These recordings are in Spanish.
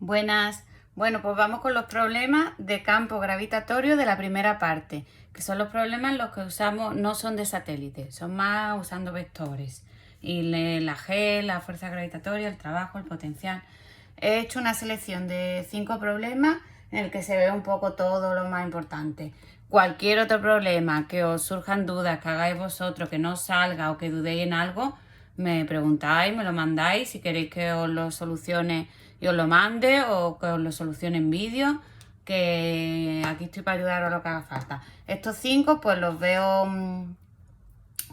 Buenas. Bueno, pues vamos con los problemas de campo gravitatorio de la primera parte, que son los problemas en los que usamos, no son de satélite, son más usando vectores. Y la G, la fuerza gravitatoria, el trabajo, el potencial. He hecho una selección de 5 problemas en el que se ve un poco todo lo más importante. Cualquier otro problema que os surjan dudas, que hagáis vosotros, que no salga o que dudéis en algo, me preguntáis, me lo mandáis, si queréis que os lo solucione y os lo mande o que os lo solucione en vídeo, que aquí estoy para ayudaros a lo que haga falta. Estos 5 pues los veo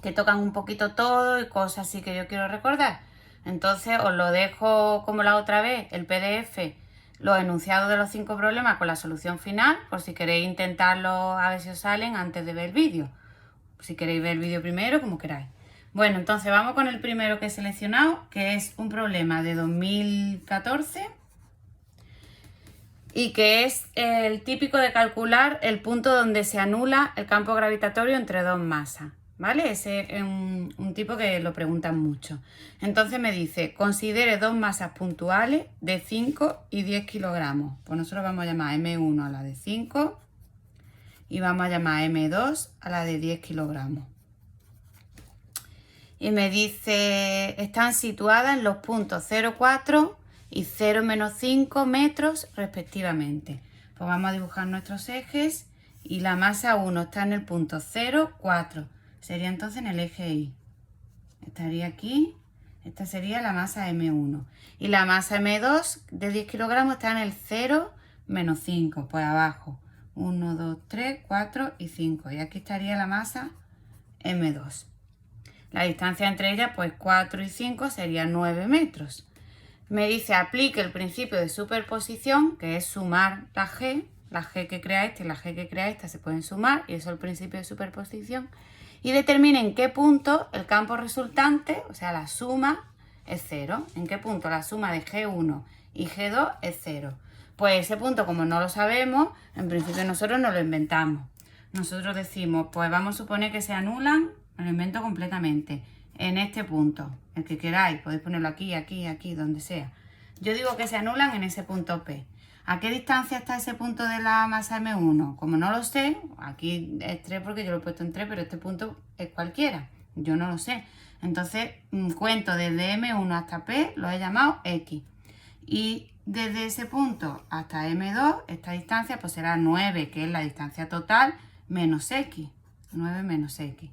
que tocan un poquito todo y cosas así que yo quiero recordar. Entonces os lo dejo como la otra vez, el PDF, los enunciados de los 5 problemas con la solución final, por si queréis intentarlo a ver si os salen antes de ver el vídeo. Si queréis ver el vídeo primero, como queráis. Bueno, entonces vamos con el primero que he seleccionado, que es un problema de 2014 y que es el típico de calcular el punto donde se anula el campo gravitatorio entre dos masas, ¿vale? Ese es un tipo que lo preguntan mucho. Entonces me dice, considere dos masas puntuales de 5 y 10 kilogramos. Pues nosotros vamos a llamar M1 a la de 5 y vamos a llamar M2 a la de 10 kilogramos. Y me dice, están situadas en los puntos 0,4 y 0-5 metros respectivamente. Pues vamos a dibujar nuestros ejes y la masa 1 está en el punto 0,4. Sería entonces en el eje Y. Estaría aquí. Esta sería la masa M1. Y la masa M2 de 10 kilogramos está en el 0-5. Pues abajo. 1, 2, 3, 4 y 5. Y aquí estaría la masa M2. La distancia entre ellas, pues 4 y 5 sería 9 metros. Me dice, aplique el principio de superposición, que es sumar la G que crea esta y la G que crea esta se pueden sumar, y eso es el principio de superposición, y determine en qué punto el campo resultante, o sea, la suma, es 0. En qué punto la suma de G1 y G2 es 0. Pues ese punto, como no lo sabemos, en principio nosotros no lo inventamos. Nosotros decimos, pues vamos a suponer que se anulan, me lo invento completamente, en este punto, el que queráis, podéis ponerlo aquí, aquí, aquí, donde sea. Yo digo que se anulan en ese punto P. ¿A qué distancia está ese punto de la masa M1? Como no lo sé, aquí es 3 porque yo lo he puesto en 3, pero este punto es cualquiera, yo no lo sé. Entonces cuento desde M1 hasta P, lo he llamado X. Y desde ese punto hasta M2, esta distancia pues será 9, que es la distancia total, menos X. 9 menos X.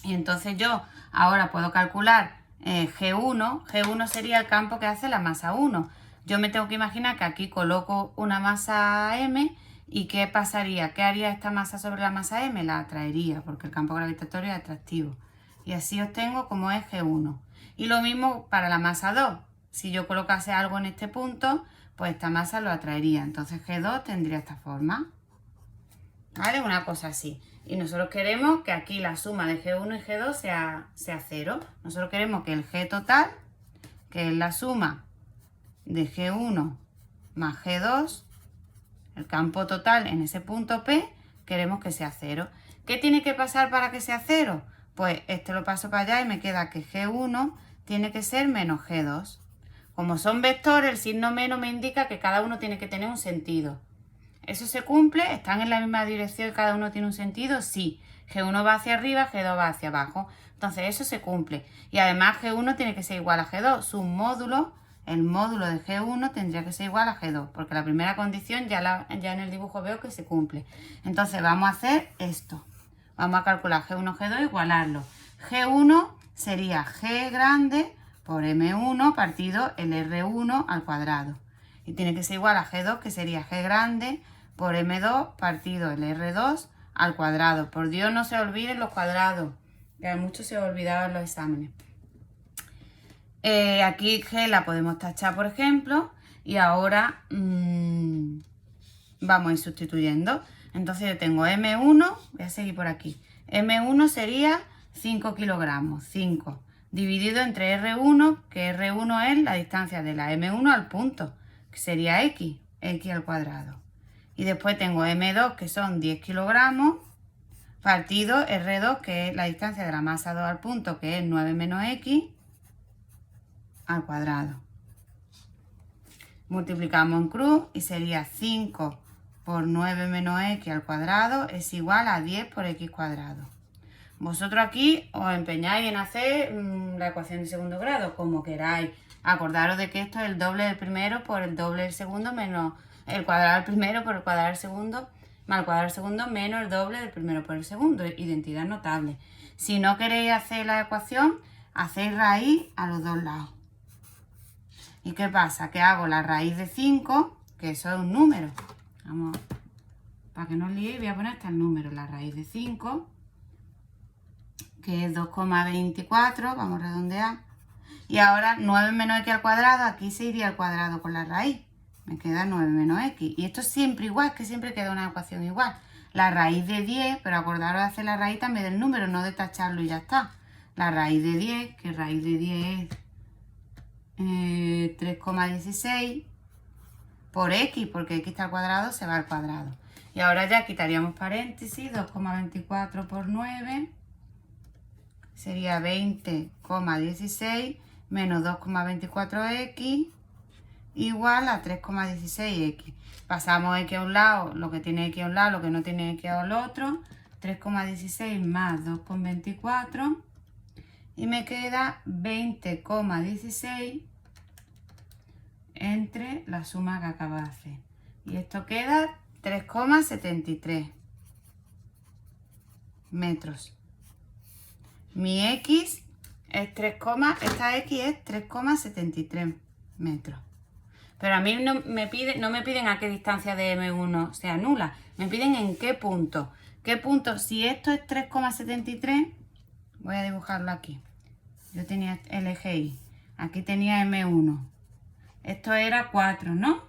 Y entonces yo ahora puedo calcular G1. G1 sería el campo que hace la masa 1. Yo me tengo que imaginar que aquí coloco una masa M y ¿qué pasaría? ¿Qué haría esta masa sobre la masa M? La atraería porque el campo gravitatorio es atractivo. Y así obtengo como es G1. Y lo mismo para la masa 2. Si yo colocase algo en este punto, pues esta masa lo atraería. Entonces G2 tendría esta forma. ¿Vale? Una cosa así. Y nosotros queremos que aquí la suma de G1 y G2 sea 0. Nosotros queremos que el G total, que es la suma de G1 más G2, el campo total en ese punto P, queremos que sea 0. ¿Qué tiene que pasar para que sea 0? Pues esto lo paso para allá y me queda que G1 tiene que ser menos G2. Como son vectores, el signo menos me indica que cada uno tiene que tener un sentido. ¿Eso se cumple? ¿Están en la misma dirección y cada uno tiene un sentido? Sí. G1 va hacia arriba, G2 va hacia abajo. Entonces eso se cumple. Y además G1 tiene que ser igual a G2. Su módulo, el módulo de G1 tendría que ser igual a G2. Porque la primera condición ya en el dibujo veo que se cumple. Entonces vamos a hacer esto. Vamos a calcular G1, G2, igualarlo. G1 sería G grande por M1 partido el R1 al cuadrado. Y tiene que ser igual a G2, que sería G grande por M2 partido el R2 al cuadrado. Por Dios, no se olviden los cuadrados, que a muchos se olvidaban los exámenes. Aquí G la podemos tachar, por ejemplo, y ahora vamos a ir sustituyendo. Entonces yo tengo M1, voy a seguir por aquí. M1 sería 5 kilogramos, 5, dividido entre R1, que R1 es la distancia de la M1 al punto, que sería X al cuadrado. Y después tengo M2, que son 10 kilogramos, partido R2, que es la distancia de la masa 2 al punto, que es 9 menos X al cuadrado. multiplicamos en cruz y sería 5 por 9 menos x al cuadrado es igual a 10 por x cuadrado. Vosotros aquí os empeñáis en hacer la ecuación de segundo grado, como queráis. Acordaros de que esto es el doble del primero por el doble del segundo menos el cuadrado del primero por el cuadrado del segundo más el cuadrado del segundo menos el doble del primero por el segundo. Identidad notable. Si no queréis hacer la ecuación, hacéis raíz a los dos lados. ¿Y qué pasa? Que hago la raíz de 5, que eso es un número. Vamos, para que no os liéis, voy a poner hasta el número. La raíz de 5, que es 2,24, vamos a redondear. Y ahora 9 menos x al cuadrado, aquí se iría al cuadrado con la raíz. Me queda 9 menos x. Y esto es siempre igual, es que siempre queda una ecuación igual. La raíz de 10, pero acordaros de hacer la raíz también del número, no de tacharlo y ya está. La raíz de 10, que raíz de 10 es 3,16 por x, porque x está al cuadrado, se va al cuadrado. Y ahora ya quitaríamos paréntesis, 2,24 por 9 sería 20,16 menos 2,24x igual a 3,16x. Pasamos x a un lado, lo que tiene x a un lado, lo que no tiene x al otro. 3,16 más 2,24 y me queda 20,16 entre la suma que acabo de hacer. Y esto queda 3,73 metros. Mi x es esta x es 3,73 metros. Pero a mí no me piden a qué distancia de M1 se anula. Me piden en qué punto. ¿Qué punto? Si esto es 3,73, voy a dibujarlo aquí. Yo tenía el eje Y. Aquí tenía M1. Esto era 4, ¿no?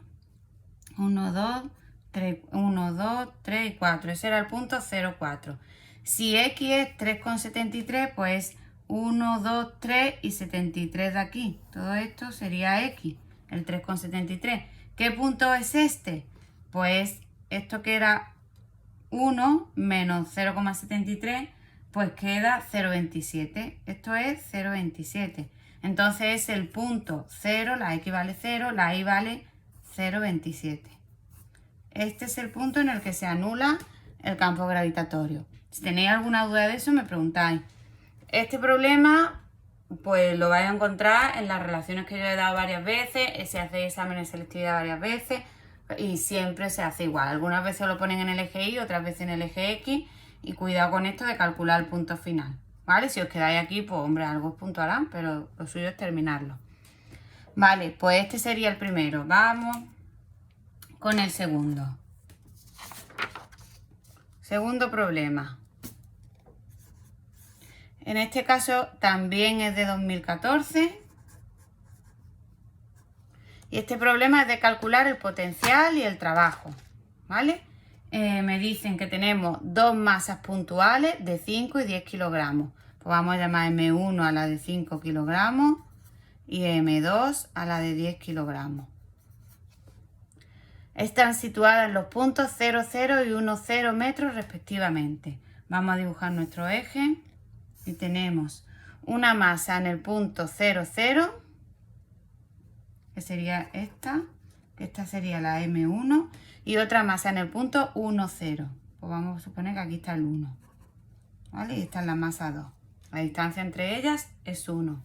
1, 2, 3 y 4. Ese era el punto 0,4. Si x es 3,73, pues 1, 2, 3 y 73 de aquí. Todo esto sería x, el 3,73. ¿Qué punto es este? Pues esto que era 1 menos 0,73, pues queda 0,27. Esto es 0,27. Entonces es el punto 0, la x vale 0, la y vale 0,27. Este es el punto en el que se anula el campo gravitatorio. Si tenéis alguna duda de eso, me preguntáis. Este problema, pues lo vais a encontrar en las relaciones que yo he dado varias veces, se hace exámenes de selectividad varias veces y siempre se hace igual. Algunas veces lo ponen en el eje Y, otras veces en el eje X y cuidado con esto de calcular el punto final, ¿vale? Si os quedáis aquí, pues hombre, algo os puntuarán, pero lo suyo es terminarlo. Vale, pues este sería el primero. Vamos con el segundo. Segundo problema. En este caso también es de 2014. Y este problema es de calcular el potencial y el trabajo, ¿vale? Me dicen que tenemos dos masas puntuales de 5 y 10 kilogramos. Pues vamos a llamar M1 a la de 5 kilogramos y M2 a la de 10 kilogramos. Están situadas en los puntos 0, 0 y 1, 0 metros respectivamente. Vamos a dibujar nuestro eje y tenemos una masa en el punto 0, 0, que sería esta, que esta sería la M1, y otra masa en el punto 1, 0. Pues vamos a suponer que aquí está el 1, ¿vale? Y esta es la masa 2. La distancia entre ellas es 1.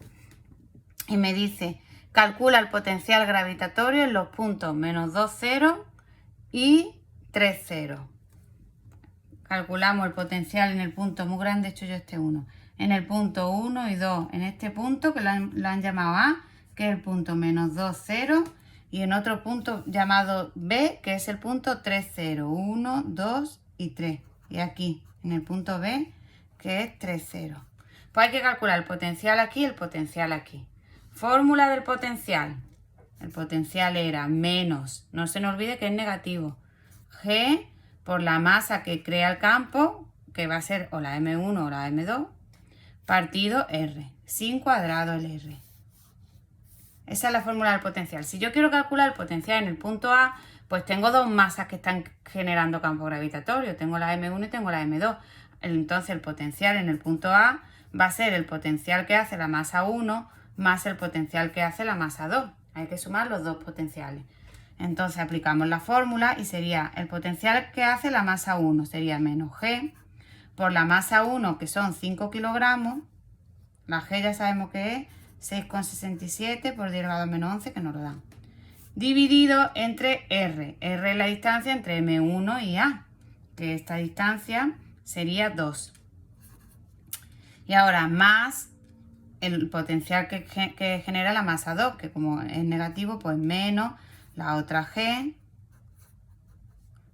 Y me dice, calcula el potencial gravitatorio en los puntos menos 2, 0 y 3, 0. Calculamos el potencial en el punto muy grande, he hecho yo este 1. En el punto 1 y 2, en este punto que lo han llamado A, que es el punto menos 2, 0. Y en otro punto llamado B, que es el punto 3, 0. 1, 2 y 3. Y aquí, en el punto B, que es 3, 0. Pues hay que calcular el potencial aquí y el potencial aquí. Fórmula del potencial. El potencial era menos, no se nos olvide que es negativo, G por la masa que crea el campo, que va a ser o la M1 o la M2, partido R, sin cuadrado el R. Esa es la fórmula del potencial. Si yo quiero calcular el potencial en el punto A, pues tengo dos masas que están generando campo gravitatorio. Tengo la M1 y tengo la M2. Entonces el potencial en el punto A va a ser el potencial que hace la masa 1 más el potencial que hace la masa 2. Hay que sumar los dos potenciales. Entonces aplicamos la fórmula y sería el potencial que hace la masa 1 sería menos G por la masa 1, que son 5 kilogramos. La G ya sabemos que es 6,67 por 10 elevado a menos 11, que nos lo dan. Dividido entre R. R es la distancia entre M1 y A, que esta distancia sería 2. Y ahora más el potencial que genera la masa 2, que como es negativo, pues menos la otra G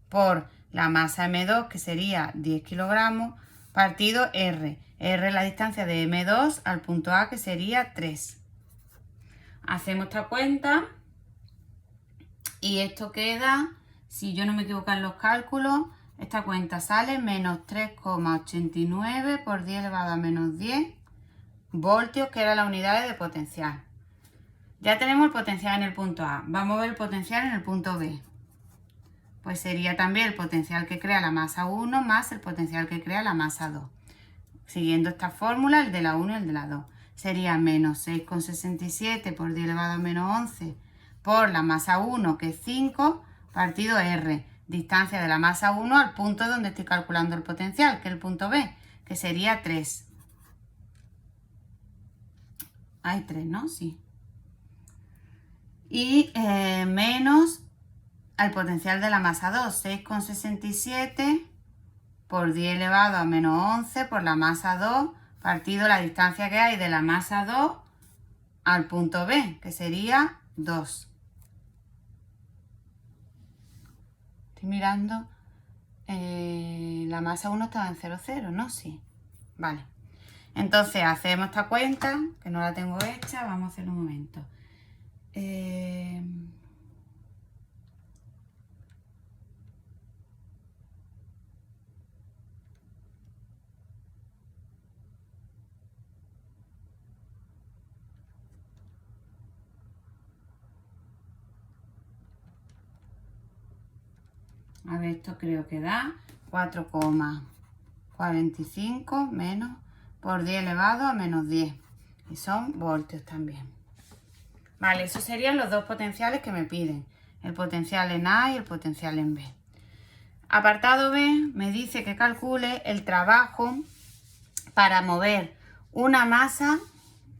por la masa M2, que sería 10 kilogramos, partido R. R es la distancia de M2 al punto A, que sería 3. Hacemos esta cuenta y esto queda, si yo no me equivoco en los cálculos, esta cuenta sale menos 3,89 por 10 elevado a menos 10 voltios, que era la unidad de potencial. Ya tenemos el potencial en el punto A. Vamos a ver el potencial en el punto B. Pues sería también el potencial que crea la masa 1 más el potencial que crea la masa 2. Siguiendo esta fórmula, el de la 1 y el de la 2. Sería menos 6,67 por 10 elevado a menos 11 por la masa 1, que es 5, partido R. Distancia de la masa 1 al punto donde estoy calculando el potencial, que es el punto B, que sería 3. Hay 3, ¿no? Sí. Y menos al potencial de la masa 2, 6,67 por 10 elevado a menos 11 por la masa 2, partido la distancia que hay de la masa 2 al punto B, que sería 2. Estoy mirando, la masa 1 estaba en 0,0, ¿no? Sí. Vale. Entonces hacemos esta cuenta, que no la tengo hecha, vamos a hacerlo un momento. A ver, esto creo que da 4,45 menos por 10 elevado a menos 10. Y son voltios también. Vale, esos serían los dos potenciales que me piden. El potencial en A y el potencial en B. Apartado B me dice que calcule el trabajo para mover una masa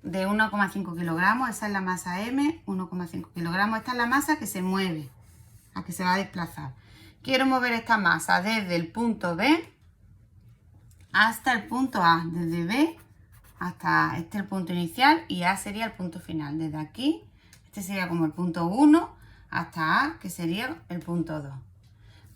de 1,5 kilogramos. Esa es la masa M, 1,5 kilogramos. Esta es la masa que se mueve, a que se va a desplazar. Quiero mover esta masa desde el punto B hasta el punto A. Desde B hasta este el punto inicial y A sería el punto final. Desde aquí, este sería como el punto 1 hasta A, que sería el punto 2.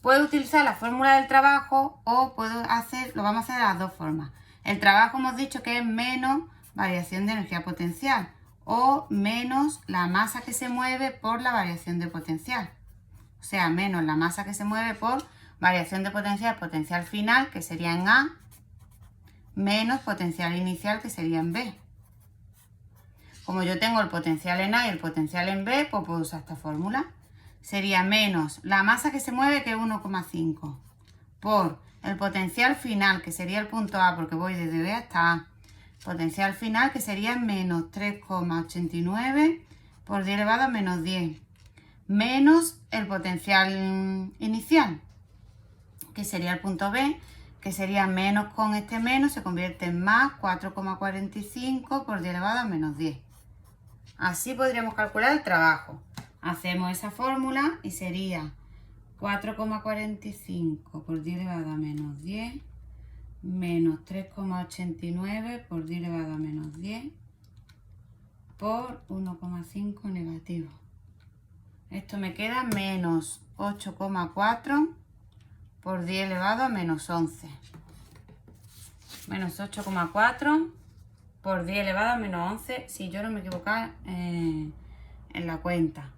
Puedo utilizar la fórmula del trabajo o lo vamos a hacer de las dos formas. El trabajo hemos dicho que es menos variación de energía potencial o menos la masa que se mueve por la variación de potencial. O sea, menos la masa que se mueve por variación de potencial final, que sería en A, menos potencial inicial, que sería en B. Como yo tengo el potencial en A y el potencial en B, pues puedo usar esta fórmula. Sería menos la masa que se mueve, que es 1,5, por el potencial final, que sería el punto A, porque voy desde B hasta A. Potencial final, que sería menos 3,89 por 10 elevado a menos 10. Menos el potencial inicial, que sería el punto B, que sería menos con este menos, se convierte en más 4,45 por 10 elevado a menos 10. Así podríamos calcular el trabajo. Hacemos esa fórmula y sería 4,45 por 10 elevado a menos 10 menos 3,89 por 10 elevado a menos 10 por 1,5 negativo. Esto me queda menos 8,4 por 10 elevado a menos 11. Menos 8,4 por 10 elevado a menos 11, si yo no me equivoco en la cuenta.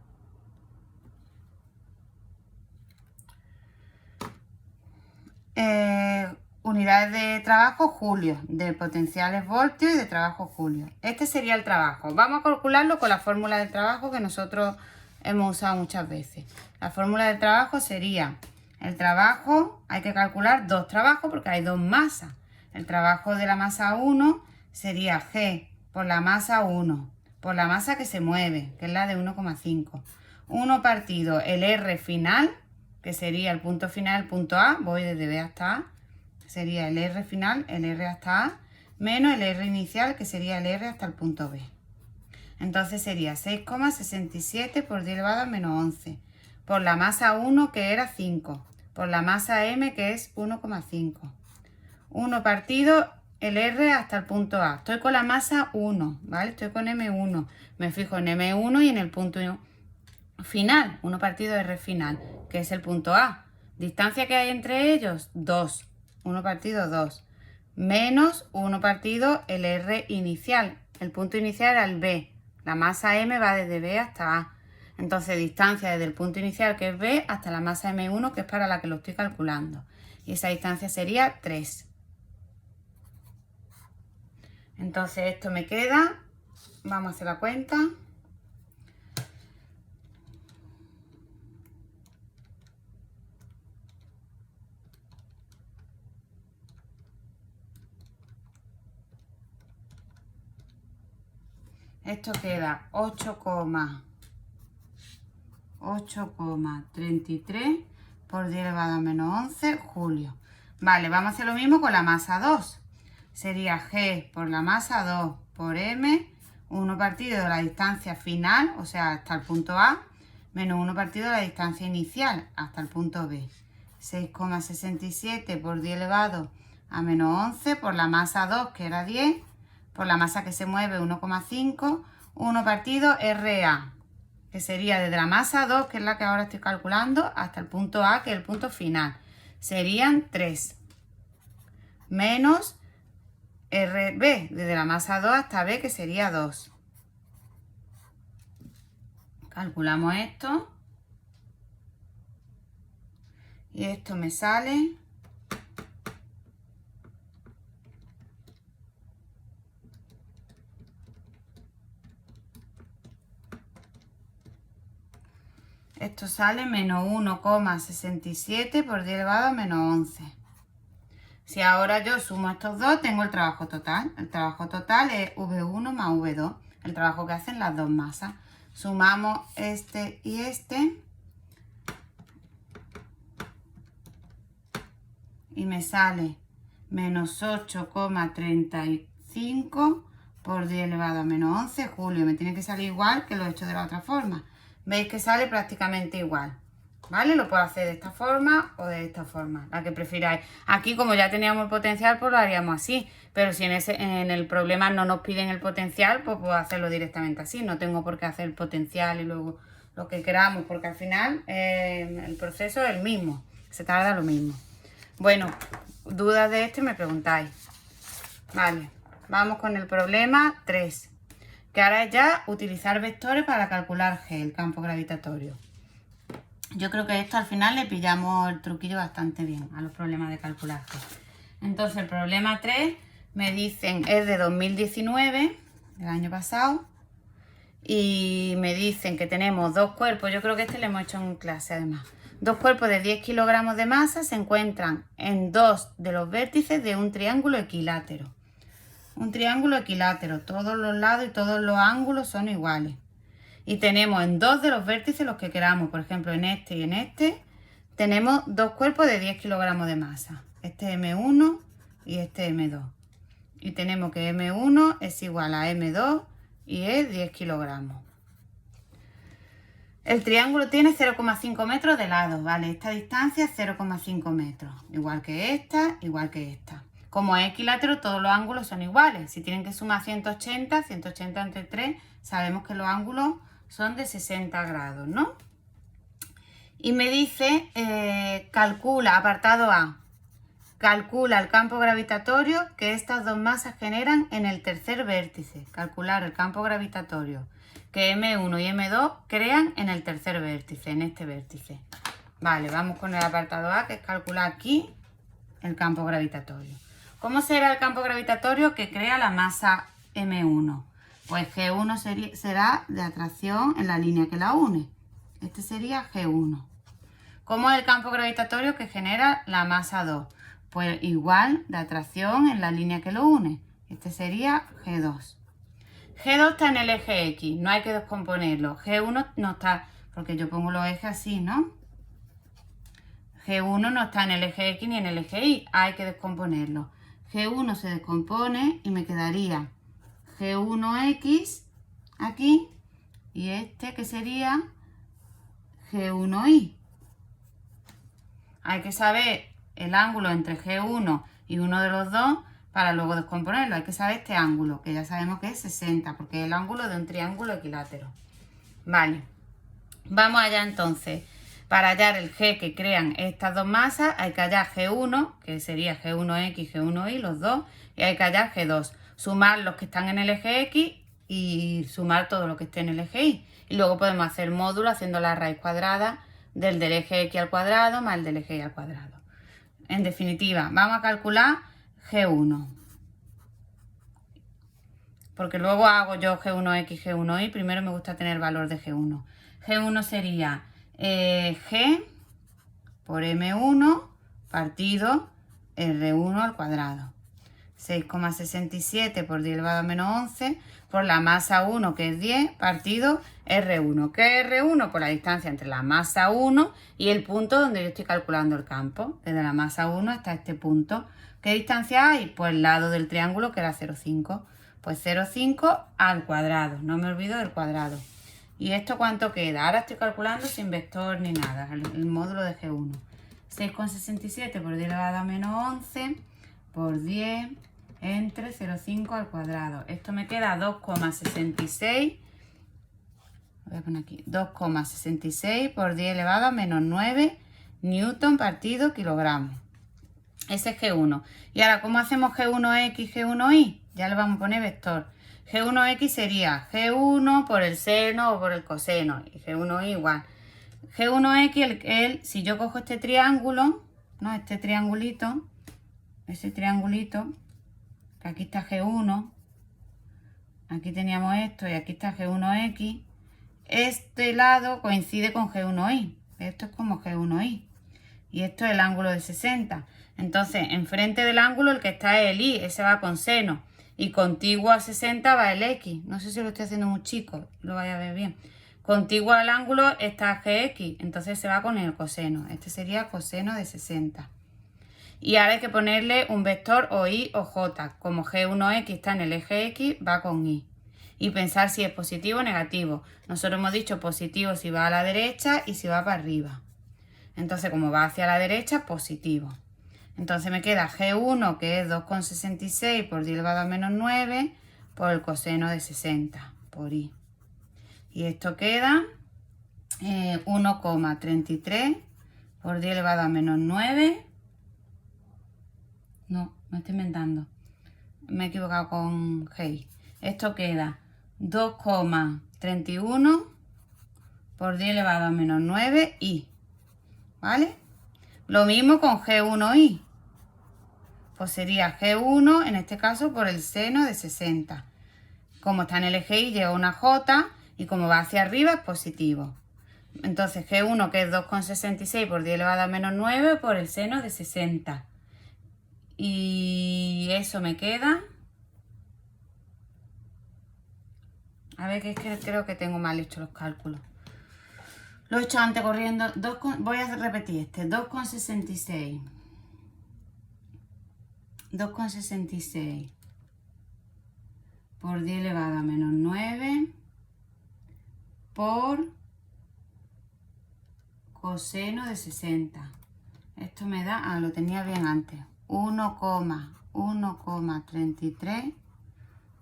Unidades de trabajo julio, de potenciales voltios y de trabajo julio. Este sería el trabajo. Vamos a calcularlo con la fórmula del trabajo que nosotros hemos usado muchas veces. La fórmula del trabajo sería, el trabajo, hay que calcular dos trabajos porque hay dos masas. El trabajo de la masa 1 sería G por la masa 1 por la masa que se mueve, que es la de 1,5. 1 partido el R final, que sería el punto final, el punto A, voy desde B hasta A, sería el R final, el R hasta A, menos el R inicial, que sería el R hasta el punto B. Entonces sería 6,67 por 10 elevado a menos 11, por la masa 1, que era 5, por la masa M, que es 1,5. 1 partido el R hasta el punto A. Estoy con la masa 1, ¿vale? Estoy con M1. Me fijo en M1 y en el punto final, 1 partido R final, que es el punto A. Distancia que hay entre ellos, 2. 1 partido 2. Menos 1 partido el R inicial. El punto inicial era el B. La masa M va desde B hasta A. Entonces, distancia desde el punto inicial, que es B, hasta la masa M1, que es para la que lo estoy calculando. Y esa distancia sería 3. Entonces, esto me queda. Vamos a hacer la cuenta. Esto queda 8,33 por 10 elevado a menos 11 julio. Vale, vamos a hacer lo mismo con la masa 2. Sería G por la masa 2 por M, 1 partido de la distancia final, o sea, hasta el punto A, menos 1 partido de la distancia inicial, hasta el punto B. 6,67 por 10 elevado a menos 11 por la masa 2, que era 10, por la masa que se mueve 1,5, 1 partido RA, que sería desde la masa 2, que es la que ahora estoy calculando, hasta el punto A, que es el punto final. Serían 3. Menos RB, desde la masa 2 hasta B, que sería 2. Calculamos esto. Y esto me sale... Esto sale menos 1,67 por 10 elevado a menos 11. Si ahora yo sumo estos dos, tengo el trabajo total. El trabajo total es V1 más V2, el trabajo que hacen las dos masas. Sumamos este y este. Y me sale menos 8,35 por 10 elevado a menos 11 julio. Me tiene que salir igual que lo he hecho de la otra forma. Veis que sale prácticamente igual, ¿vale? Lo puedo hacer de esta forma o de esta forma, la que prefiráis. Aquí, como ya teníamos el potencial, pues lo haríamos así. Pero si en el problema no nos piden el potencial, pues puedo hacerlo directamente así. No tengo por qué hacer el potencial y luego lo que queramos, porque al final el proceso es el mismo. Se tarda lo mismo. Bueno, dudas de esto me preguntáis. Vale, vamos con el problema 3. Que ahora es ya utilizar vectores para calcular G, el campo gravitatorio. Yo creo que esto al final le pillamos el truquillo bastante bien a los problemas de calcular G. Entonces el problema 3 me dicen, es de 2019, del año pasado, y me dicen que tenemos dos cuerpos, yo creo que este lo hemos hecho en clase además. Dos cuerpos de 10 kilogramos de masa se encuentran en dos de los vértices de un triángulo equilátero. Un triángulo equilátero, todos los lados y todos los ángulos son iguales. Y tenemos en dos de los vértices los que queramos, por ejemplo en este y en este, tenemos dos cuerpos de 10 kilogramos de masa. Este es M1 y este es M2. Y tenemos que M1 es igual a M2 y es 10 kilogramos. El triángulo tiene 0,5 metros de lado, ¿vale? Esta distancia es 0,5 metros, igual que esta, igual que esta. Como es equilátero, todos los ángulos son iguales. Si tienen que sumar 180, 180 entre 3, sabemos que los ángulos son de 60 grados, ¿no? Y me dice, calcula, apartado A, calcula el campo gravitatorio que estas dos masas generan en el tercer vértice. Calcular el campo gravitatorio que M1 y M2 crean en el tercer vértice, en este vértice. Vale, vamos con el apartado A, que es calcular aquí el campo gravitatorio. ¿Cómo será el campo gravitatorio que crea la masa M1? Pues G1 será de atracción en la línea que la une. Este sería G1. ¿Cómo es el campo gravitatorio que genera la masa 2? Pues igual de atracción en la línea que lo une. Este sería G2. G2 está en el eje X, no hay que descomponerlo. G1 no está, porque yo pongo los ejes así, ¿no? G1 no está en el eje X ni en el eje Y, hay que descomponerlo. G1 se descompone y me quedaría G1X aquí y este que sería G1Y. Hay que saber el ángulo entre G1 y uno de los dos para luego descomponerlo. Hay que saber este ángulo, que ya sabemos que es 60, porque es el ángulo de un triángulo equilátero. Vale, vamos allá entonces. Para hallar el G que crean estas dos masas, hay que hallar G1, que sería G1X y G1Y, los dos, y hay que hallar G2. Sumar los que están en el eje X y sumar todo lo que esté en el eje Y. Y luego podemos hacer módulo haciendo la raíz cuadrada del eje X al cuadrado más el del eje Y al cuadrado. En definitiva, vamos a calcular G1. Porque luego hago yo G1X, G1Y. Primero me gusta tener el valor de G1. G1 sería G por M1 partido R1 al cuadrado. 6,67 por 10 elevado a menos 11 por la masa 1, que es 10, partido R1. ¿Qué es R1? Por la distancia entre la masa 1 y el punto donde yo estoy calculando el campo. Desde la masa 1 hasta este punto. ¿Qué distancia hay? Pues el lado del triángulo, que era 0,5. Pues 0,5 al cuadrado. No me olvido del cuadrado. ¿Y esto cuánto queda? Ahora estoy calculando sin vector ni nada. El módulo de G1. 6,67 por 10 elevado a menos 11 por 10 entre 0,5 al cuadrado. Esto me queda 2,66. Voy a poner aquí. 2,66 por 10 elevado a menos 9 newton partido kilogramo. Ese es G1. Y ahora, ¿cómo hacemos G1X, G1Y? Ya le vamos a poner vector. G1X sería G1 por el seno o por el coseno. Y G1Y igual. G1X, si yo cojo este triángulo, ¿no? Este triangulito, ese triangulito, que aquí está G1, aquí teníamos esto y aquí está G1X, este lado coincide con G1Y. Esto es como G1Y. Y esto es el ángulo de 60. Entonces, enfrente del ángulo el que está es el Y, ese va con seno. Y contiguo a 60 va el X. No sé si lo estoy haciendo muy chico, lo vaya a ver bien. Contiguo al ángulo está GX, entonces se va con el coseno. Este sería coseno de 60. Y ahora hay que ponerle un vector o Y o J. Como G1X está en el eje X, va con Y. Y pensar si es positivo o negativo. Nosotros hemos dicho positivo si va a la derecha y si va para arriba. Entonces, como va hacia la derecha, positivo. Entonces me queda G1, que es 2,66 por 10 elevado a menos 9, por el coseno de 60, por Y. Y esto queda 1,33 por 10 elevado a menos 9. No, me estoy inventando. Me he equivocado con G. Esto queda 2,31 por 10 elevado a menos 9 Y. ¿Vale? Lo mismo con G1Y. Pues sería G1, en este caso, por el seno de 60. Como está en el eje Y, lleva una J y como va hacia arriba es positivo. Entonces G1, que es 2,66 por 10 elevado a menos 9 por el seno de 60. Y eso me queda... A ver, que es que creo que tengo mal hecho los cálculos. Lo he hecho antes corriendo. Voy a repetir este. 2,66. 2,66 por 10 elevado a menos 9 por coseno de 60. Esto me da, lo tenía bien antes, 1,33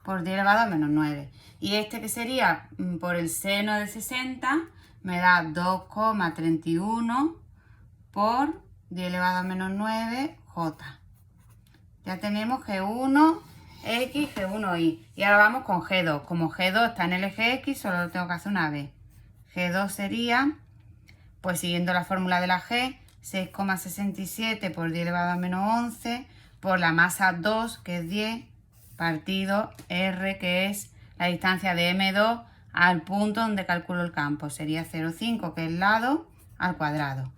por 10 elevado a menos 9. Y este que sería por el seno de 60 me da 2,31 por 10 elevado a menos 9 J. Ya tenemos G1, X, G1Y. Y ahora vamos con G2. Como G2 está en el eje X, solo lo tengo que hacer una vez. G2 sería, pues siguiendo la fórmula de la G, 6,67 por 10 elevado a menos 11 por la masa 2, que es 10, partido R, que es la distancia de M2 al punto donde calculo el campo. Sería 0,5, que es el lado, al cuadrado.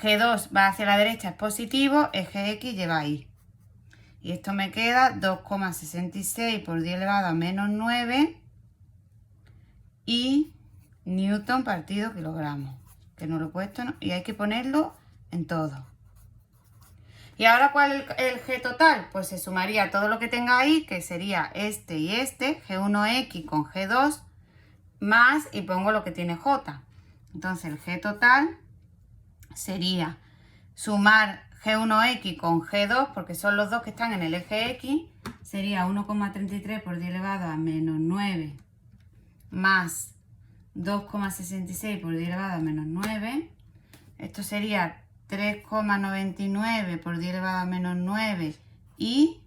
G2 va hacia la derecha, es positivo, eje X lleva Y. Y esto me queda 2,66 por 10 elevado a menos 9 y newton partido kilogramo. Que no lo he puesto, ¿no? Y hay que ponerlo en todo. Y ahora, ¿cuál es el G total? Pues se sumaría todo lo que tenga ahí, que sería este y este, G1X con G2, más, y pongo lo que tiene J. Entonces el G total sería sumar G1X con G2, porque son los dos que están en el eje X, sería 1,33 por 10 elevado a menos 9 más 2,66 por 10 elevado a menos 9. Esto sería 3,99 por 10 elevado a menos 9 y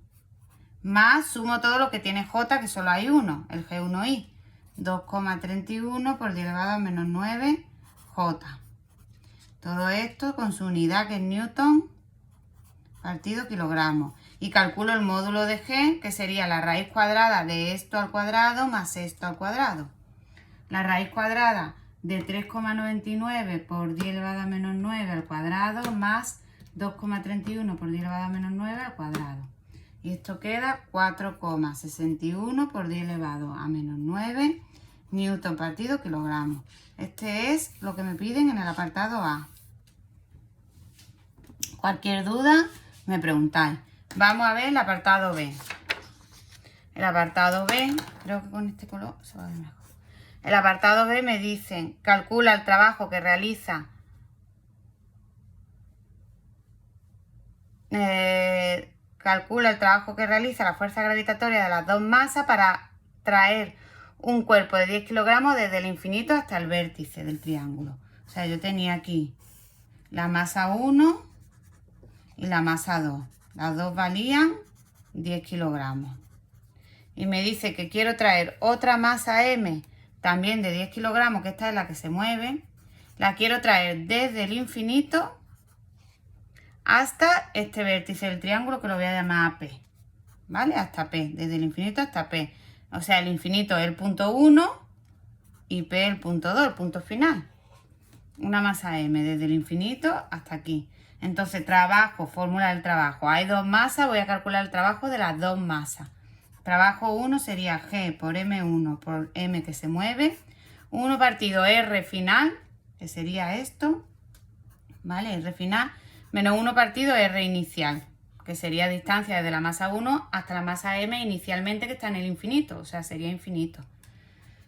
más, sumo todo lo que tiene J, que solo hay uno, el G1i. 2,31 por 10 elevado a menos 9 J. Todo esto con su unidad, que es newton partido kilogramo. Y calculo el módulo de G, que sería la raíz cuadrada de esto al cuadrado más esto al cuadrado. La raíz cuadrada de 3,99 por 10 elevado a menos 9 al cuadrado más 2,31 por 10 elevado a menos 9 al cuadrado. Y esto queda 4,61 por 10 elevado a menos 9 newton partido kilogramo. Este es lo que me piden en el apartado A. Cualquier duda me preguntáis. Vamos a ver el apartado B. El apartado B, creo que con este color se va a ver mejor. El apartado B me dicen, calcula el trabajo que realiza la fuerza gravitatoria de las dos masas para traer un cuerpo de 10 kilogramos desde el infinito hasta el vértice del triángulo. O sea, yo tenía aquí la masa 1 y la masa 2. Las dos valían 10 kilogramos. Y me dice que quiero traer otra masa M también de 10 kilogramos, que esta es la que se mueve. La quiero traer desde el infinito hasta este vértice del triángulo, que lo voy a llamar P. ¿Vale? Hasta P, desde el infinito hasta P. O sea, el infinito es el punto 1 y P el punto 2, el punto final. Una masa M desde el infinito hasta aquí. Entonces, trabajo, fórmula del trabajo. Hay dos masas, voy a calcular el trabajo de las dos masas. Trabajo 1 sería G por M1 por M que se mueve. 1 partido R final, que sería esto. ¿Vale? R final. Menos 1 partido R inicial, que sería distancia desde la masa 1 hasta la masa M inicialmente, que está en el infinito. O sea, sería infinito.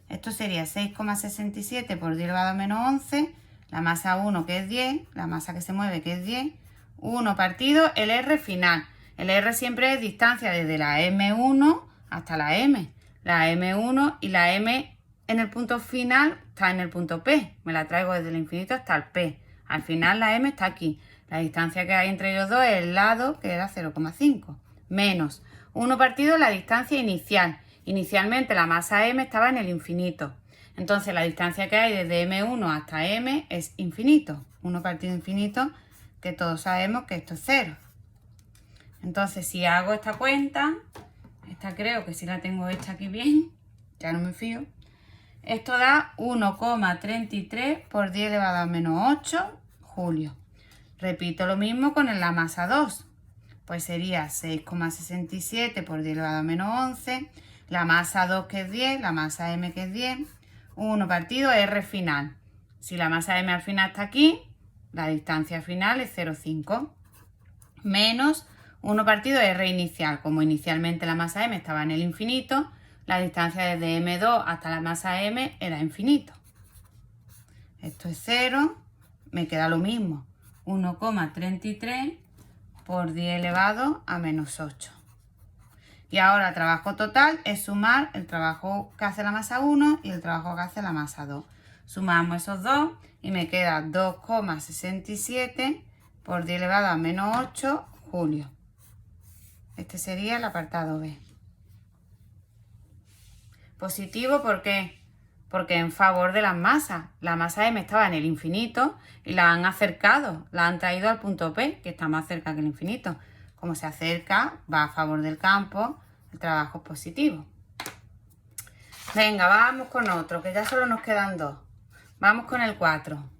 Esto sería 6,67 por 10 elevado a menos 11. La masa 1, que es 10. La masa que se mueve, que es 10. 1 partido el R final. El R siempre es distancia desde la M1 hasta la M. La M1 y la M en el punto final está en el punto P. Me la traigo desde el infinito hasta el P. Al final la M está aquí. La distancia que hay entre ellos dos es el lado, que era 0,5. Menos 1 partido la distancia inicial. Inicialmente la masa M estaba en el infinito. Entonces la distancia que hay desde M1 hasta M es infinito. 1 partido infinito, que todos sabemos que esto es 0. Entonces, si hago esta cuenta, esta creo que sí la tengo hecha aquí bien, ya no me fío. Esto da 1,33 por 10 elevado a menos 8 julios. Repito lo mismo con la masa 2. Pues sería 6,67 por 10 elevado a menos 11. La masa 2 que es 10, la masa M que es 10. 1 partido R final. Si la masa M al final está aquí, la distancia final es 0,5. Menos 1 partido R inicial. Como inicialmente la masa M estaba en el infinito, la distancia desde M2 hasta la masa M era infinito. Esto es 0. Me queda lo mismo. 1,33 por 10 elevado a menos 8. Y ahora el trabajo total es sumar el trabajo que hace la masa 1 y el trabajo que hace la masa 2. Sumamos esos dos y me queda 2,67 por 10 elevado a menos 8 julios. Este sería el apartado B. Positivo, ¿por qué? Porque en favor de las masas. La masa M estaba en el infinito y la han acercado, la han traído al punto P, que está más cerca que el infinito. Como se acerca, va a favor del campo, el trabajo es positivo. Venga, vamos con otro, que ya solo nos quedan dos. Vamos con el 4.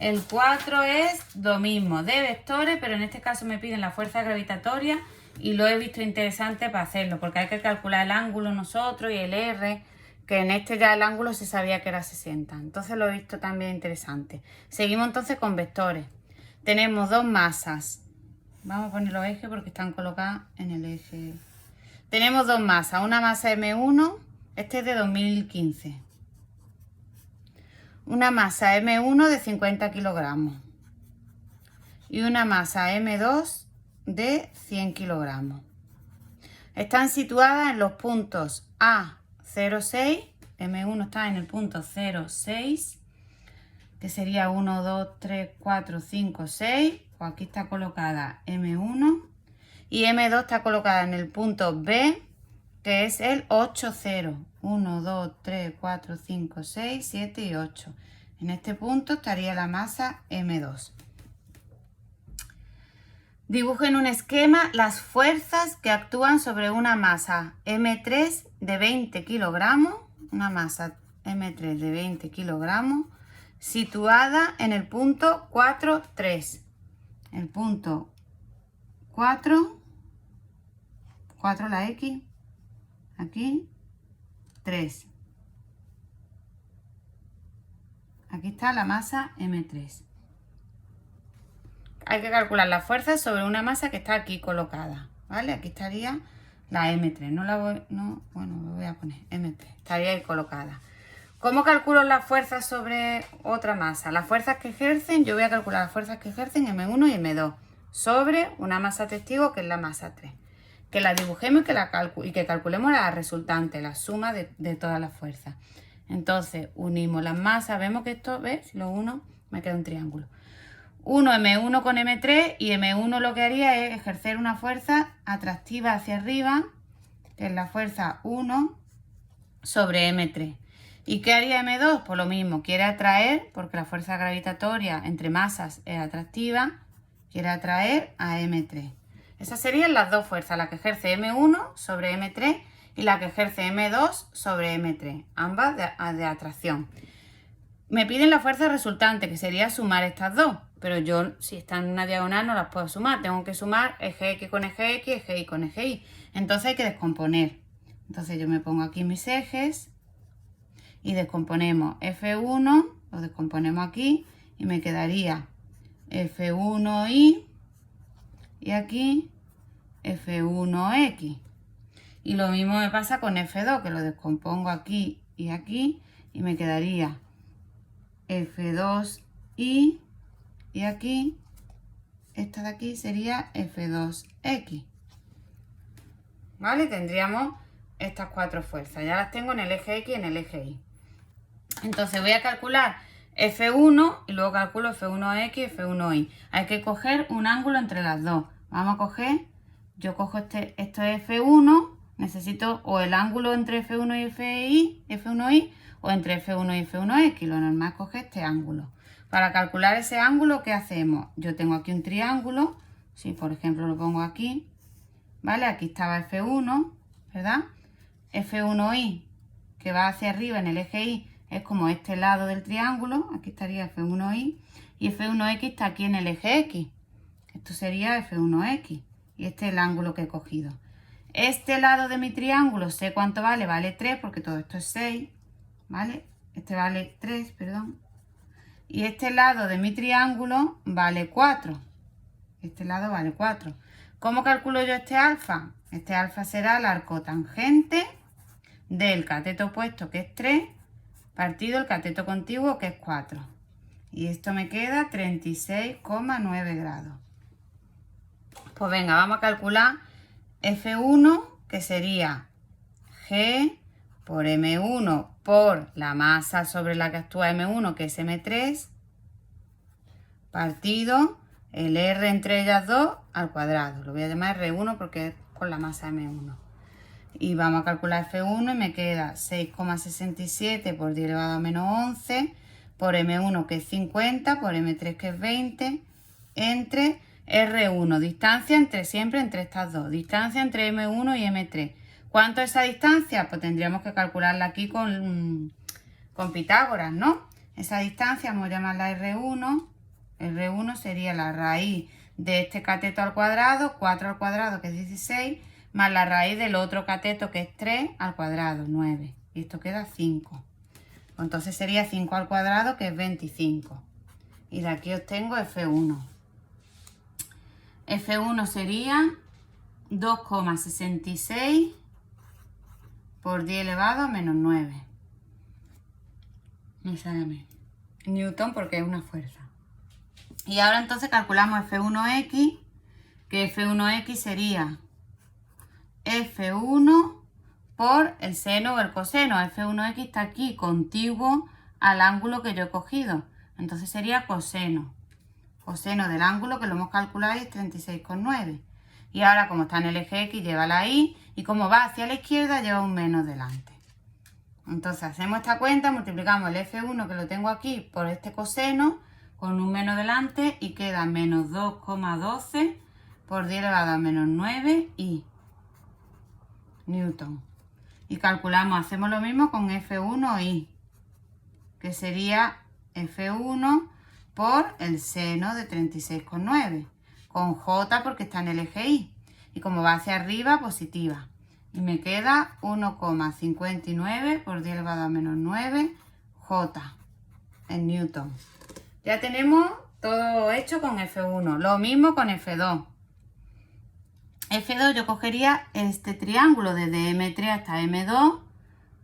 El 4 es lo mismo, de vectores, pero en este caso me piden la fuerza gravitatoria y lo he visto interesante para hacerlo, porque hay que calcular el ángulo nosotros y el R, que en este ya el ángulo se sabía que era 60. Entonces lo he visto también interesante. Seguimos entonces con vectores. Tenemos dos masas. Vamos a poner los ejes porque están colocadas en el eje. Tenemos dos masas. Una masa M1, este es de 2015. Una masa M1 de 50 kilogramos. Y una masa M2 de 100 kilogramos. Están situadas en los puntos A06, M1 está en el punto 06, que sería 1, 2, 3, 4, 5, 6, pues aquí está colocada M1, y M2 está colocada en el punto B, que es el 8, 0, 1, 2, 3, 4, 5, 6, 7 y 8. En este punto estaría la masa M2. Dibujen un esquema las fuerzas que actúan sobre una masa M3 de 20 kilogramos, una masa M3 de 20 kilogramos, situada en el punto 4, 3. El punto 4 la X, aquí 3. Aquí está la masa M3. Hay que calcular las fuerzas sobre una masa que está aquí colocada, ¿vale? Aquí estaría la M3, bueno, lo voy a poner M3, estaría ahí colocada. ¿Cómo calculo las fuerzas sobre otra masa? Las fuerzas que ejercen, yo voy a calcular las fuerzas que ejercen M1 y M2 sobre una masa testigo que es la masa 3. Que la dibujemos y que calculemos la resultante, la suma de todas las fuerzas. Entonces, unimos las masas, vemos que esto, ¿ves? Si lo uno, me queda un triángulo. Uno M1 con M3 y M1 lo que haría es ejercer una fuerza atractiva hacia arriba, que es la fuerza 1 sobre M3. ¿Y qué haría M2? Pues lo mismo, quiere atraer, porque la fuerza gravitatoria entre masas es atractiva, quiere atraer a M3. Esas serían las dos fuerzas, la que ejerce M1 sobre M3 y la que ejerce M2 sobre M3, ambas de atracción. Me piden la fuerza resultante, que sería sumar estas dos. Pero yo, si están en una diagonal, no las puedo sumar. Tengo que sumar eje X con eje X, eje Y con eje Y. Entonces hay que descomponer. Entonces yo me pongo aquí mis ejes y descomponemos F1, lo descomponemos aquí y me quedaría F1Y y aquí F1X. Y lo mismo me pasa con F2, que lo descompongo aquí y me quedaría F2Y. Y aquí, esta de aquí sería F2X. ¿Vale? Tendríamos estas cuatro fuerzas. Ya las tengo en el eje X y en el eje Y. Entonces voy a calcular F1 y luego calculo F1X y F1Y. Hay que coger un ángulo entre las dos. Vamos a coger, yo cojo esto es F1, necesito o el ángulo entre F1 y F1Y o entre F1 y F1X. Lo normal es coger este ángulo. Para calcular ese ángulo, ¿qué hacemos? Yo tengo aquí un triángulo, si por ejemplo lo pongo aquí, ¿vale? Aquí estaba F1, ¿verdad? F1Y, que va hacia arriba en el eje Y, es como este lado del triángulo, aquí estaría F1Y, y F1X está aquí en el eje X. Esto sería F1X, y este es el ángulo que he cogido. Este lado de mi triángulo, sé cuánto vale, vale 3, porque todo esto es 6, ¿vale? Este vale 3, perdón. Y este lado de mi triángulo vale 4. Este lado vale 4. ¿Cómo calculo yo este alfa? Este alfa será el arco tangente del cateto opuesto, que es 3, partido el cateto contiguo, que es 4. Y esto me queda 36,9 grados. Pues venga, vamos a calcular F1, que sería G por M1 por la masa sobre la que actúa M1, que es M3, partido el R entre ellas dos al cuadrado. Lo voy a llamar R1 porque es con la masa M1. Y vamos a calcular F1 y me queda 6,67 por 10 elevado a menos 11 por M1, que es 50, por M3, que es 20, entre R1, distancia siempre entre estas dos, distancia entre M1 y M3. ¿Cuánto es esa distancia? Pues tendríamos que calcularla aquí con Pitágoras, ¿no? Esa distancia vamos a llamarla R1. R1 sería la raíz de este cateto al cuadrado, 4 al cuadrado, que es 16, más la raíz del otro cateto, que es 3 al cuadrado, 9. Y esto queda 5. Entonces sería 5 al cuadrado, que es 25. Y de aquí obtengo F1. F1 sería 2,66 por 10 elevado a menos 9. Me sale a mí. Newton, porque es una fuerza. Y ahora entonces calculamos F1x, que F1x sería F1 por el seno o el coseno. F1x está aquí, contiguo al ángulo que yo he cogido. Entonces sería coseno. Coseno del ángulo que lo hemos calculado y es 36,9. Y ahora, como está en el eje X, lleva la Y. Y como va hacia la izquierda, lleva un menos delante. Entonces hacemos esta cuenta, multiplicamos el F1 que lo tengo aquí por este coseno con un menos delante y queda menos 2,12 por 10 elevado a menos 9 y Newton. Y calculamos, hacemos lo mismo con F1y, que sería F1 por el seno de 36,9, con J porque está en el eje Y. Y como va hacia arriba, positiva. Y me queda 1,59 por 10 elevado a menos 9 J en Newton. Ya tenemos todo hecho con F1. Lo mismo con F2. F2 yo cogería este triángulo desde M3 hasta M2.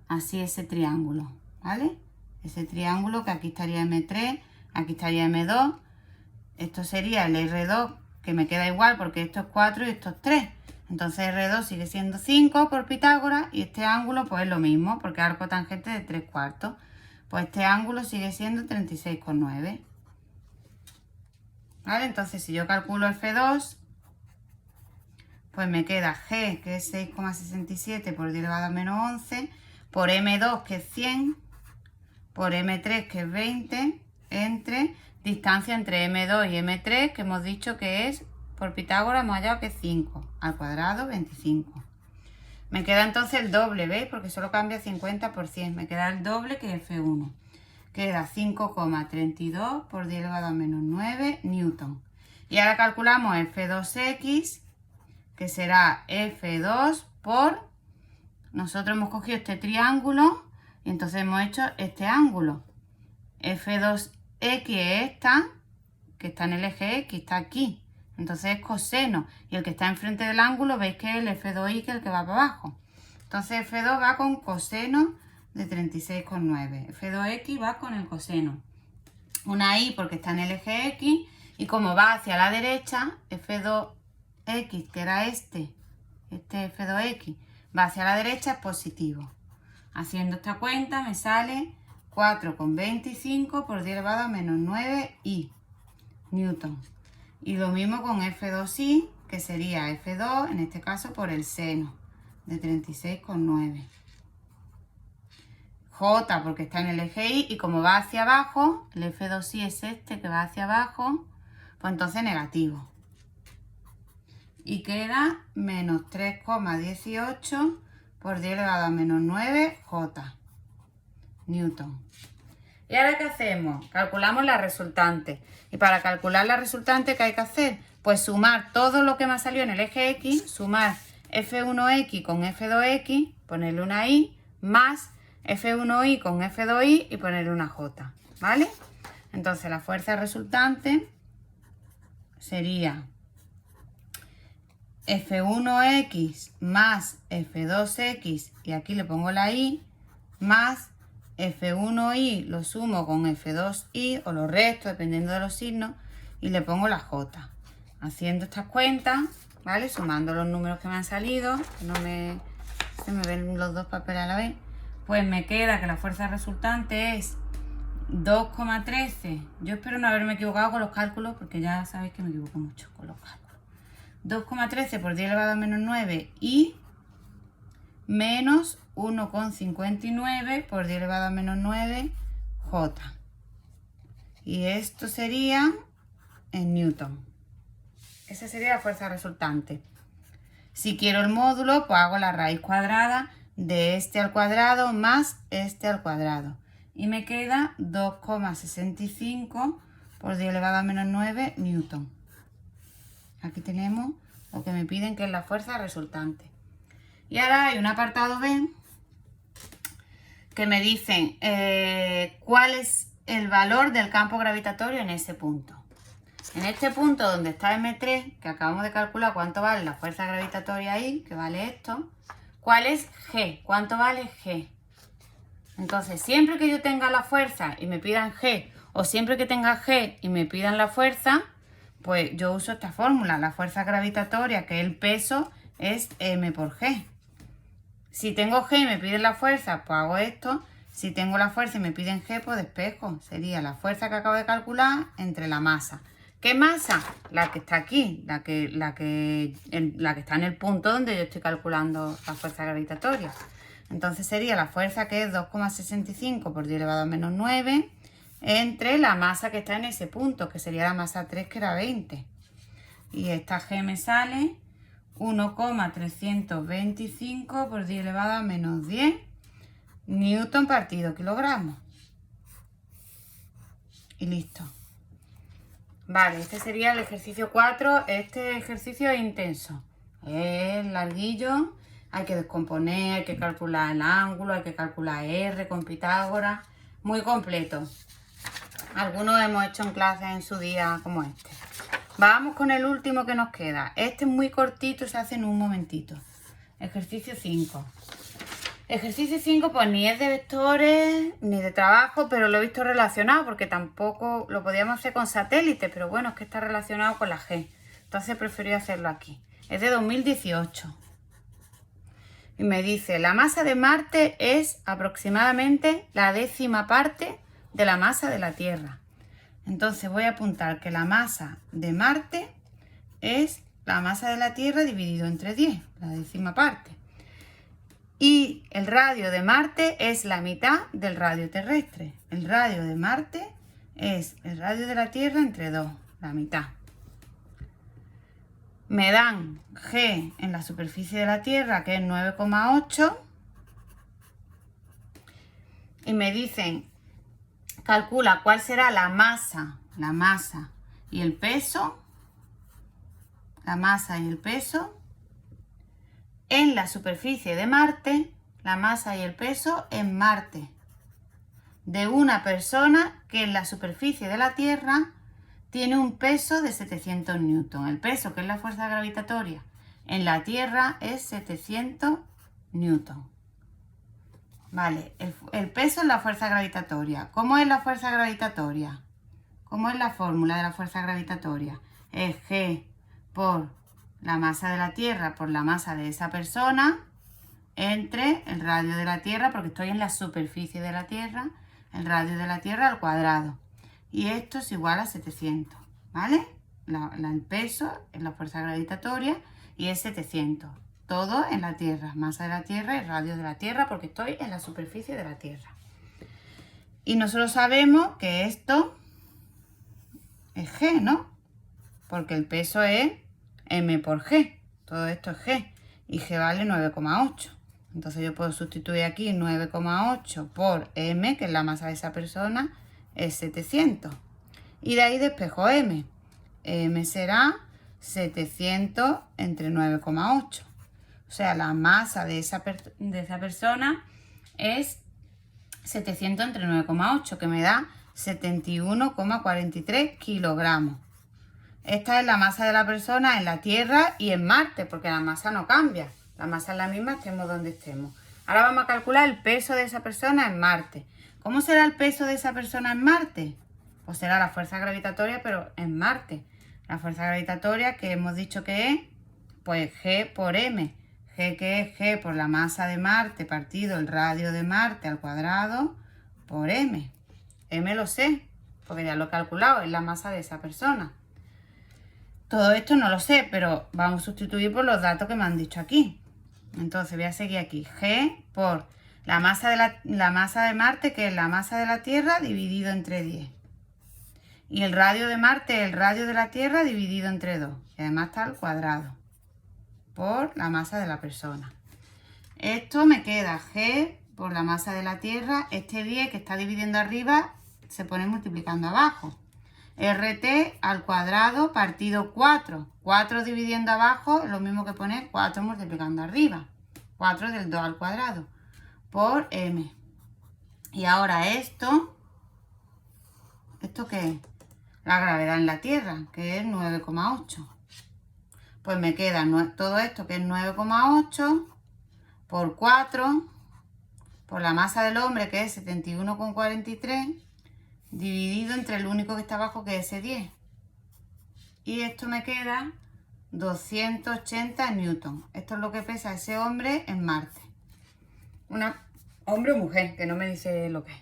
Así ese triángulo, ¿vale? Ese triángulo que aquí estaría M3, aquí estaría M2. Esto sería el R2, que me queda igual porque esto es 4 y esto es 3. Entonces R2 sigue siendo 5 por Pitágoras y este ángulo pues es lo mismo porque arco tangente de 3/4. Pues este ángulo sigue siendo 36,9. ¿Vale? Entonces si yo calculo F2, pues me queda G, que es 6,67 por 10 elevado a menos 11, por M2, que es 100, por M3, que es 20, entre distancia entre M2 y M3, que hemos dicho que es, por Pitágoras hemos hallado que es 5 al cuadrado, 25. Me queda entonces el doble, ¿veis? Porque solo cambia 50 por 100. Me queda el doble que F1. Queda 5,32 por 10 elevado a menos 9 Newton. Y ahora calculamos F2x, que será F2 por... Nosotros hemos cogido este triángulo y entonces hemos hecho este ángulo. F2x es esta, que está en el eje X, está aquí. Entonces es coseno. Y el que está enfrente del ángulo, veis que es el F2y, que es el que va para abajo. Entonces F2 va con coseno de 36,9. F2x va con el coseno. Una y porque está en el eje X. Y como va hacia la derecha, F2x, que era este F2x, va hacia la derecha, es positivo. Haciendo esta cuenta me sale 4,25 por 10 elevado a menos 9 y Newton. Y lo mismo con F2y, que sería F2, en este caso por el seno de 36,9. J porque está en el eje Y y como va hacia abajo, el F2y es este que va hacia abajo, pues entonces negativo. Y queda menos 3,18 por 10 elevado a menos 9 J Newton. ¿Y ahora qué hacemos? Calculamos la resultante. Y para calcular la resultante, ¿qué hay que hacer? Pues sumar todo lo que me ha salido en el eje X, sumar F1X con F2X, ponerle una Y, más F1Y con F2Y y ponerle una J, ¿vale? Entonces la fuerza resultante sería F1X más F2X, y aquí le pongo la Y, más F1Y lo sumo con F2Y o lo resto, dependiendo de los signos, y le pongo la J. Haciendo estas cuentas, ¿vale? Sumando los números que me han salido, que no se me ven los dos papeles a la vez, pues me queda que la fuerza resultante es 2,13. Yo espero no haberme equivocado con los cálculos, porque ya sabéis que me equivoco mucho con los cálculos. 2,13 por 10 elevado a menos 9 y menos 1,59 por 10 elevado a menos 9 J. Y esto sería en Newton. Esa sería la fuerza resultante. Si quiero el módulo, pues hago la raíz cuadrada de este al cuadrado más este al cuadrado. Y me queda 2,65 por 10 elevado a menos 9 Newton. Aquí tenemos lo que me piden, que es la fuerza resultante. Y ahora hay un apartado B que me dicen cuál es el valor del campo gravitatorio en ese punto. En este punto donde está M3, que acabamos de calcular cuánto vale la fuerza gravitatoria ahí, que vale esto, ¿cuál es G? ¿Cuánto vale G? Entonces, siempre que yo tenga la fuerza y me pidan G, o siempre que tenga G y me pidan la fuerza, pues yo uso esta fórmula. La fuerza gravitatoria, que es el peso, es M por G. Si tengo G y me piden la fuerza, pues hago esto. Si tengo la fuerza y me piden G, pues despejo. Sería la fuerza que acabo de calcular entre la masa. ¿Qué masa? La que está aquí, la que está en el punto donde yo estoy calculando la fuerza gravitatoria. Entonces sería la fuerza, que es 2,65 por 10 elevado a menos 9, entre la masa que está en ese punto, que sería la masa 3, que era 20. Y esta G me sale 1,325 por 10 elevado a menos 10 newton partido kilogramo. Y listo. Vale, este sería el ejercicio 4. Este ejercicio es intenso. Es larguillo. Hay que descomponer, hay que calcular el ángulo, hay que calcular R con Pitágoras. Muy completo. Algunos hemos hecho en clases en su día como este. Vamos con el último que nos queda. Este es muy cortito, se hace en un momentito. Ejercicio 5. Ejercicio 5 pues ni es de vectores ni de trabajo, pero lo he visto relacionado porque tampoco lo podíamos hacer con satélite, pero bueno, es que está relacionado con la G. Entonces preferí hacerlo aquí. Es de 2018. Y me dice, la masa de Marte es aproximadamente la 10ª parte de la masa de la Tierra. Entonces voy a apuntar que la masa de Marte es la masa de la Tierra dividido entre 10, la 10ª parte. Y el radio de Marte es la mitad del radio terrestre. El radio de Marte es el radio de la Tierra entre 2, la mitad. Me dan G en la superficie de la Tierra, que es 9,8. Y me dicen, calcula cuál será la masa y el peso, la masa y el peso en la superficie de Marte, la masa y el peso en Marte, de una persona que en la superficie de la Tierra tiene un peso de 700 newton. El peso, que es la fuerza gravitatoria, en la Tierra es 700 newton. Vale, el peso es la fuerza gravitatoria. ¿Cómo es la fuerza gravitatoria? ¿Cómo es la fórmula de la fuerza gravitatoria? Es G por la masa de la Tierra por la masa de esa persona entre el radio de la Tierra, porque estoy en la superficie de la Tierra, el radio de la Tierra al cuadrado. Y esto es igual a 700, ¿vale? El peso es la fuerza gravitatoria y es 700. Todo en la Tierra, masa de la Tierra y radio de la Tierra, porque estoy en la superficie de la Tierra. Y nosotros sabemos que esto es G, ¿no? Porque el peso es M por G. Todo esto es G. Y G vale 9,8. Entonces yo puedo sustituir aquí 9,8 por M, que es la masa de esa persona, es 700. Y de ahí despejo M. M será 700 entre 9,8. O sea, la masa de esa persona es 700 entre 9,8, que me da 71,43 kilogramos. Esta es la masa de la persona en la Tierra y en Marte, porque la masa no cambia. La masa es la misma, estemos donde estemos. Ahora vamos a calcular el peso de esa persona en Marte. ¿Cómo será el peso de esa persona en Marte? Pues será la fuerza gravitatoria, pero en Marte. La fuerza gravitatoria que hemos dicho que es, pues G por M. G, que es G por la masa de Marte partido el radio de Marte al cuadrado por M. M lo sé, porque ya lo he calculado, es la masa de esa persona. Todo esto no lo sé, pero vamos a sustituir por los datos que me han dicho aquí. Entonces voy a seguir aquí. G por la masa de Marte, que es la masa de la Tierra, dividido entre 10. Y el radio de Marte es el radio de la Tierra dividido entre 2. Y además está al cuadrado. Por la masa de la persona. Esto me queda G por la masa de la Tierra. Este 10 que está dividiendo arriba se pone multiplicando abajo. RT al cuadrado partido 4. 4 dividiendo abajo es lo mismo que poner 4 multiplicando arriba. 4 del 2 al cuadrado por M. Y ahora ¿esto qué es? La gravedad en la Tierra, que es 9,8. Pues me queda todo esto, que es 9,8 por 4, por la masa del hombre, que es 71,43, dividido entre el único que está abajo, que es ese 10. Y esto me queda 280 newton. Esto es lo que pesa ese hombre en Marte. Hombre o mujer, que no me dice lo que es.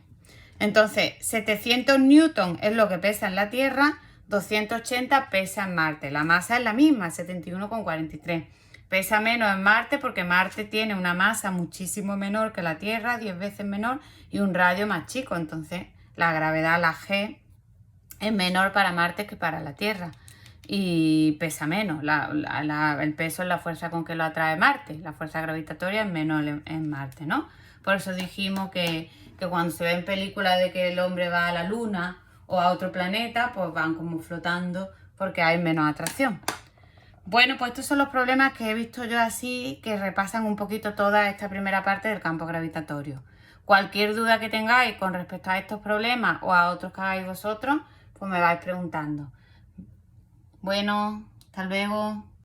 Entonces, 700 newton es lo que pesa en la Tierra, 280 pesa en Marte. La masa es la misma, 71,43. Pesa menos en Marte porque Marte tiene una masa muchísimo menor que la Tierra, 10 veces menor, y un radio más chico. Entonces, la gravedad, la G, es menor para Marte que para la Tierra. Y pesa menos. El peso es la fuerza con que lo atrae Marte. La fuerza gravitatoria es menor en Marte, ¿no? Por eso dijimos que cuando se ve en películas de que el hombre va a la luna o a otro planeta, pues van como flotando porque hay menos atracción. Bueno, pues estos son los problemas que he visto yo así, que repasan un poquito toda esta primera parte del campo gravitatorio. Cualquier duda que tengáis con respecto a estos problemas o a otros que hagáis vosotros, pues me vais preguntando. Bueno, hasta luego.